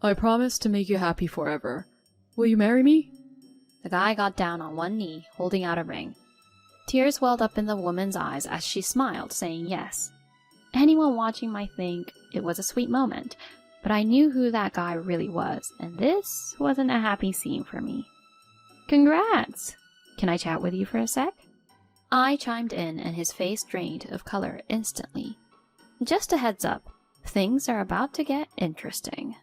I promise to make you happy forever. Will you marry me? The guy got down on one knee, holding out a ring. Tears welled up in the woman's eyes as she smiled, saying yes. Anyone watching might think it was a sweet moment, but I knew who that guy really was, and this wasn't a happy scene for me. Congrats! Can I chat with you for a sec? I chimed in, and his face drained of color instantly. Just a heads up, things are about to get interesting.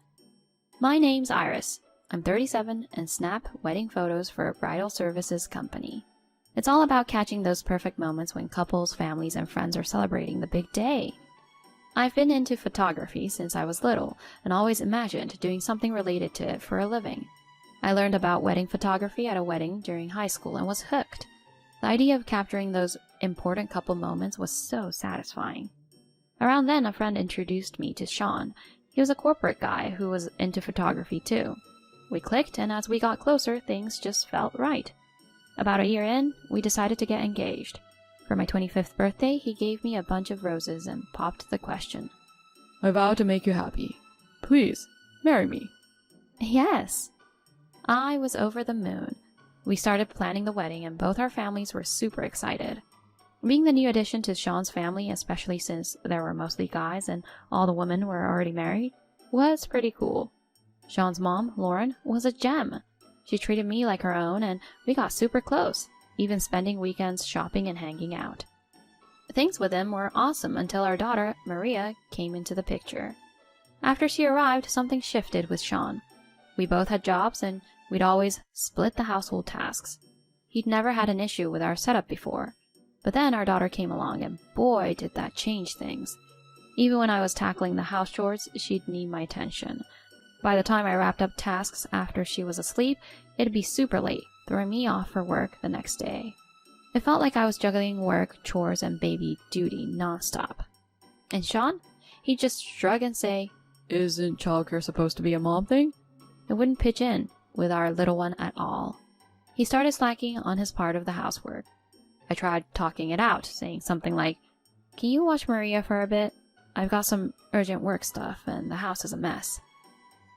My name's Iris. I'm 37 and snap wedding photos for a bridal services company. It's all about catching those perfect moments when couples, families, and friends are celebrating the big day. I've been into photography since I was little and always imagined doing something related to it for a living. I learned about wedding photography at a wedding during high school and was hooked. The idea of capturing those important couple moments was so satisfying. Around then, a friend introduced me to Sean. He was a corporate guy who was into photography too. We clicked, and as we got closer, things just felt right. About a year in, we decided to get engaged. For my 25th birthday, he gave me a bunch of roses and popped the question. I vow to make you happy. Please, marry me. Yes. I was over the moon. We started planning the wedding, and both our families were super excited. Being the new addition to Sean's family, especially since there were mostly guys and all the women were already married, was pretty cool. Sean's mom, Lauren, was a gem. She treated me like her own, and we got super close, even spending weekends shopping and hanging out. Things with them were awesome until our daughter, Maria, came into the picture. After she arrived, something shifted with Sean. We both had jobs, and we'd always split the household tasks. He'd never had an issue with our setup before. But then our daughter came along, and boy, did that change things. Even when I was tackling the house chores, she'd need my attention. By the time I wrapped up tasks after she was asleep, it'd be super late, throwing me off for work the next day. It felt like I was juggling work, chores, and baby duty nonstop. And Sean? He'd just shrug and say, Isn't childcare supposed to be a mom thing? And wouldn't pitch in with our little one at all. He started slacking on his part of the housework. I tried talking it out, saying something like, Can you watch Maria for a bit? I've got some urgent work stuff, and the house is a mess.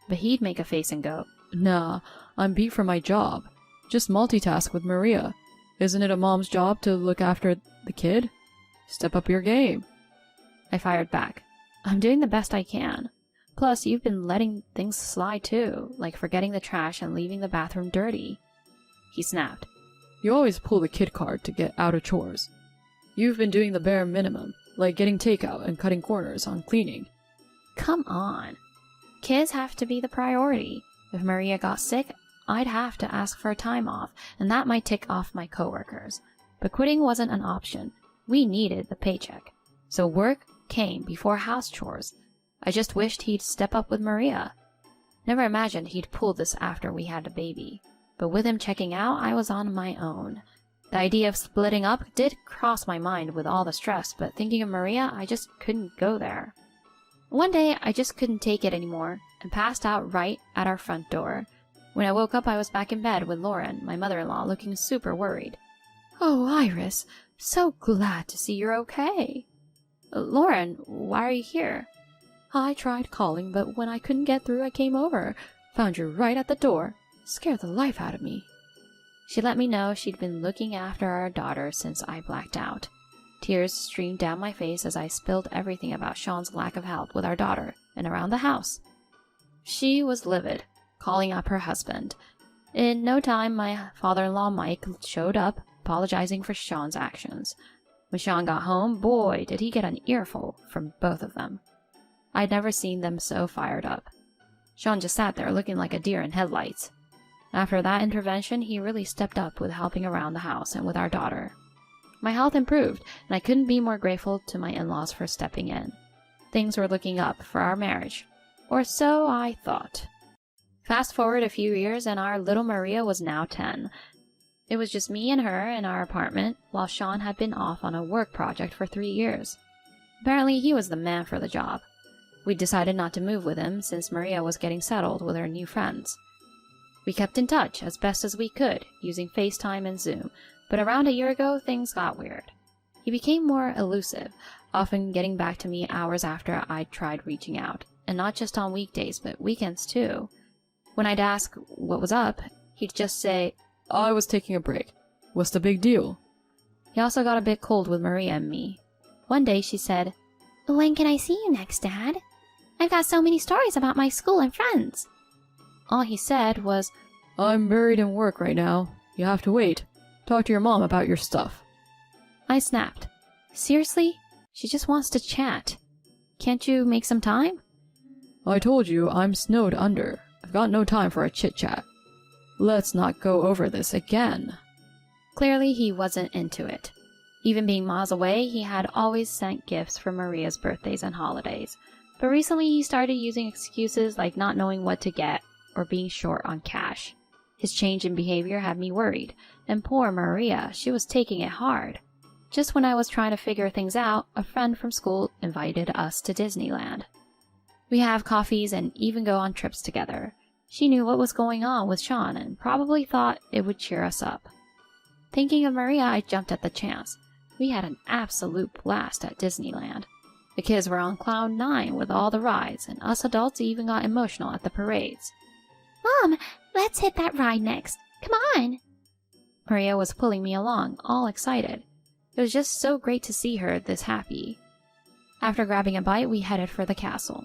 But he'd make a face and go, Nah, I'm beat for my job. Just multitask with Maria. Isn't it a mom's job to look after the kid? Step up your game. I fired back. I'm doing the best I can. Plus, you've been letting things slide too, like forgetting the trash and leaving the bathroom dirty. He snapped. You always pull the kid card to get out of chores. You've been doing the bare minimum, like getting takeout and cutting corners on cleaning. Come on. Kids have to be the priority. If Maria got sick, I'd have to ask for time off, and that might tick off my coworkers. But quitting wasn't an option. We needed the paycheck. So work came before house chores. I just wished he'd step up with Maria. Never imagined he'd pull this after we had a baby. But with him checking out, I was on my own. The idea of splitting up did cross my mind with all the stress, but thinking of Maria, I just couldn't go there. One day, I just couldn't take it anymore and passed out right at our front door. When I woke up, I was back in bed with Lauren, my mother-in-law, looking super worried. Oh, Iris, so glad to see you're okay. Lauren, why are you here? I tried calling, but when I couldn't get through, I came over. Found you right at the door. Scared the life out of me. She let me know she'd been looking after our daughter since I blacked out. Tears streamed down my face as I spilled everything about Sean's lack of help with our daughter and around the house. She was livid, calling up her husband. In no time, my father-in-law Mike showed up, apologizing for Sean's actions. When Sean got home, boy, did he get an earful from both of them. I'd never seen them so fired up. Sean just sat there looking like a deer in headlights. After that intervention, he really stepped up with helping around the house and with our daughter. My health improved, and I couldn't be more grateful to my in-laws for stepping in. Things were looking up for our marriage. Or so I thought. Fast forward a few years, and our little Maria was now 10. It was just me and her in our apartment, while Sean had been off on a work project for 3 years. Apparently, he was the man for the job. We decided not to move with him since Maria was getting settled with her new friends. We kept in touch as best as we could, using FaceTime and Zoom, but around a year ago, things got weird. He became more elusive, often getting back to me hours after I'd tried reaching out. and not just on weekdays, but weekends too. When I'd ask what was up, he'd just say, I was taking a break. What's the big deal? He also got a bit cold with Maria and me. One day she said, "When can I see you next, Dad? I've got so many stories about my school and friends." All he said was, I'm buried in work right now. You have to wait. Talk to your mom about your stuff. I snapped. Seriously? She just wants to chat. Can't you make some time? I told you I'm snowed under. I've got no time for a chit-chat. Let's not go over this again. Clearly he wasn't into it. Even being miles away, he had always sent gifts for Maria's birthdays and holidays. But recently he started using excuses like not knowing what to get or being short on cash. His change in behavior had me worried, and poor Maria, she was taking it hard. Just when I was trying to figure things out, a friend from school invited us to Disneyland. We have coffees and even go on trips together. She knew what was going on with Sean and probably thought it would cheer us up. Thinking of Maria, I jumped at the chance. We had an absolute blast at Disneyland. The kids were on cloud 9 with all the rides, and us adults even got emotional at the parades. Mom, let's hit that ride next. Come on. Maria was pulling me along, all excited. It was just so great to see her this happy. After grabbing a bite, we headed for the castle.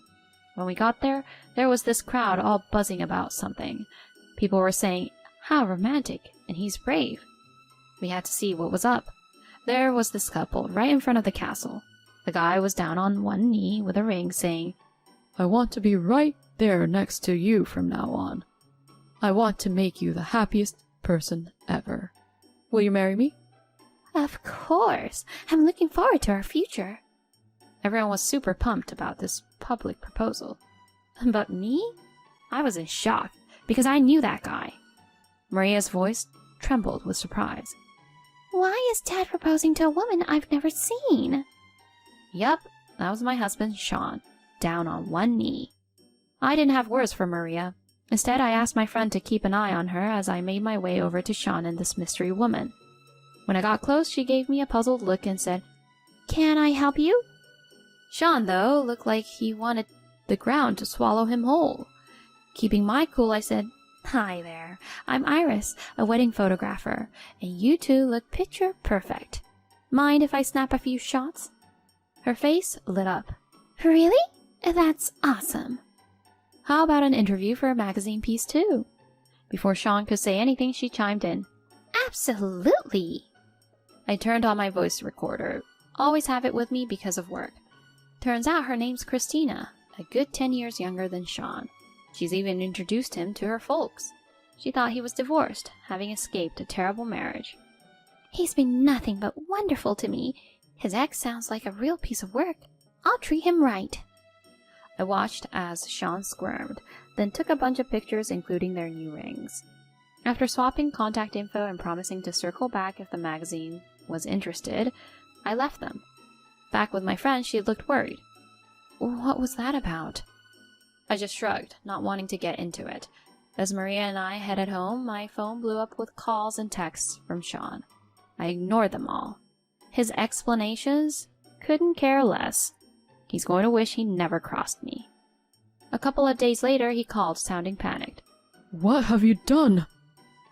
When we got there, there was this crowd all buzzing about something. People were saying, "How romantic," and "He's brave." We had to see what was up. There was this couple right in front of the castle. The guy was down on one knee with a ring saying, I want to be right there next to you from now on. I want to make you the happiest person ever. Will you marry me? Of course. I'm looking forward to our future. Everyone was super pumped about this public proposal. But me? I was in shock, because I knew that guy. Maria's voice trembled with surprise. Why is Dad proposing to a woman I've never seen? Yup, that was my husband, Sean, down on one knee. I didn't have words for Maria. Instead, I asked my friend to keep an eye on her as I made my way over to Sean and this mystery woman. When I got close, she gave me a puzzled look and said, Can I help you? Sean, though, looked like he wanted the ground to swallow him whole. Keeping my cool, I said, Hi there, I'm Iris, a wedding photographer, and you two look picture perfect. Mind if I snap a few shots? Her face lit up. Really? That's awesome. How about an interview for a magazine piece too? Before Sean could say anything, she chimed in. Absolutely. I turned on my voice recorder. Always have it with me because of work. Turns out her name's Christina, a good 10 years younger than Sean. She's even introduced him to her folks. She thought he was divorced, having escaped a terrible marriage. He's been nothing but wonderful to me. His ex sounds like a real piece of work. I'll treat him right. I watched as Sean squirmed, then took a bunch of pictures including their new rings. After swapping contact info and promising to circle back if the magazine was interested, I left them. Back with my friend, she looked worried. What was that about? I just shrugged, not wanting to get into it. As Maria and I headed home, my phone blew up with calls and texts from Sean. I ignored them all. His explanations? Couldn't care less. He's going to wish he never crossed me. A couple of days later, he called, sounding panicked. What have you done?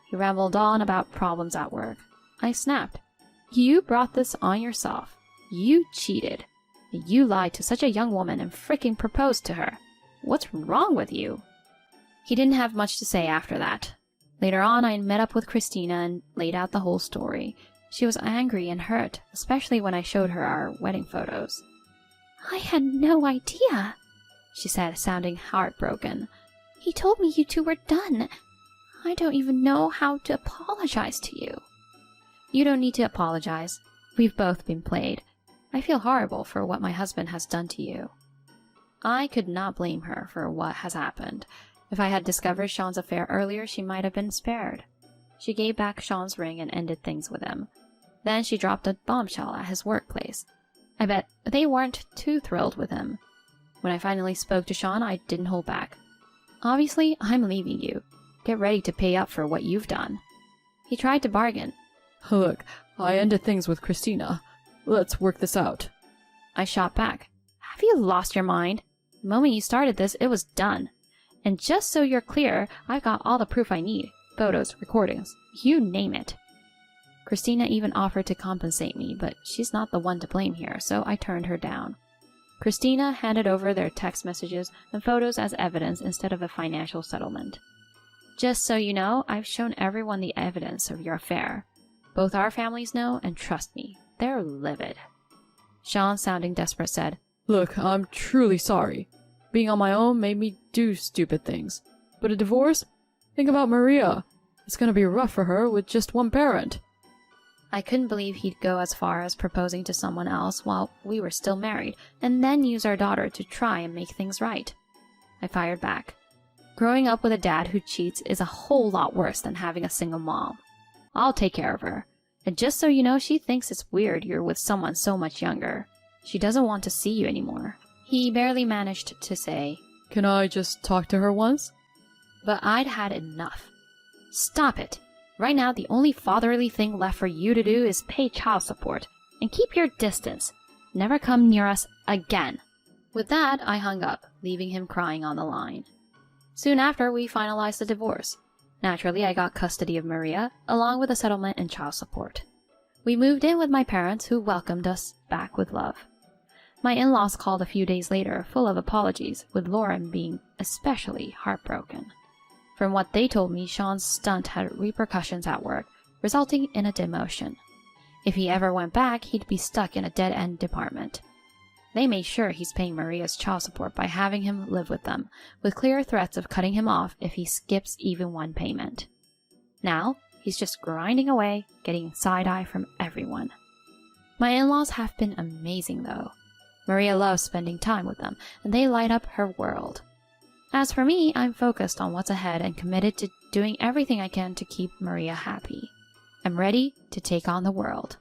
He rambled on about problems at work. I snapped. You brought this on yourself. You cheated. You lied to such a young woman and fricking proposed to her. What's wrong with you? He didn't have much to say after that. Later on, I met up with Christina and laid out the whole story. She was angry and hurt, especially when I showed her our wedding photos. I had no idea, she said, sounding heartbroken. He told me you two were done. I don't even know how to apologize to you. You don't need to apologize. We've both been played. I feel horrible for what my husband has done to you. I could not blame her for what has happened. If I had discovered Sean's affair earlier, she might have been spared. She gave back Sean's ring and ended things with him. Then she dropped a bombshell at his workplace. I bet they weren't too thrilled with him. When I finally spoke to Sean, I didn't hold back. Obviously, I'm leaving you. Get ready to pay up for what you've done. He tried to bargain. Look, I ended things with Christina. Let's work this out. I shot back. Have you lost your mind? The moment you started this, it was done. And just so you're clear, I've got all the proof I need. Photos, recordings, you name it. Christina even offered to compensate me, but she's not the one to blame here, so I turned her down. Christina handed over their text messages and photos as evidence instead of a financial settlement. Just so you know, I've shown everyone the evidence of your affair. Both our families know, and trust me, they're livid. Sean, sounding desperate, said, Look, I'm truly sorry. Being on my own made me do stupid things. But a divorce? Think about Maria. It's gonna be rough for her with just one parent. I couldn't believe he'd go as far as proposing to someone else while we were still married, and then use our daughter to try and make things right. I fired back. Growing up with a dad who cheats is a whole lot worse than having a single mom. I'll take care of her. And just so you know, she thinks it's weird you're with someone so much younger. She doesn't want to see you anymore. He barely managed to say, Can I just talk to her once? but I'd had enough. Stop it. Right now, the only fatherly thing left for you to do is pay child support. And keep your distance. Never come near us again. With that, I hung up, leaving him crying on the line. Soon after, we finalized the divorce. Naturally, I got custody of Maria, along with a settlement and child support. We moved in with my parents, who welcomed us back with love. My in-laws called a few days later, full of apologies, with Lauren being especially heartbroken. From what they told me, Sean's stunt had repercussions at work, resulting in a demotion. If he ever went back, he'd be stuck in a dead-end department. They made sure he's paying Maria's child support by having him live with them, with clear threats of cutting him off if he skips even one payment. Now, he's just grinding away, getting side-eye from everyone. My in-laws have been amazing, though. Maria loves spending time with them, and they light up her world. As for me, I'm focused on what's ahead and committed to doing everything I can to keep Maria happy. I'm ready to take on the world.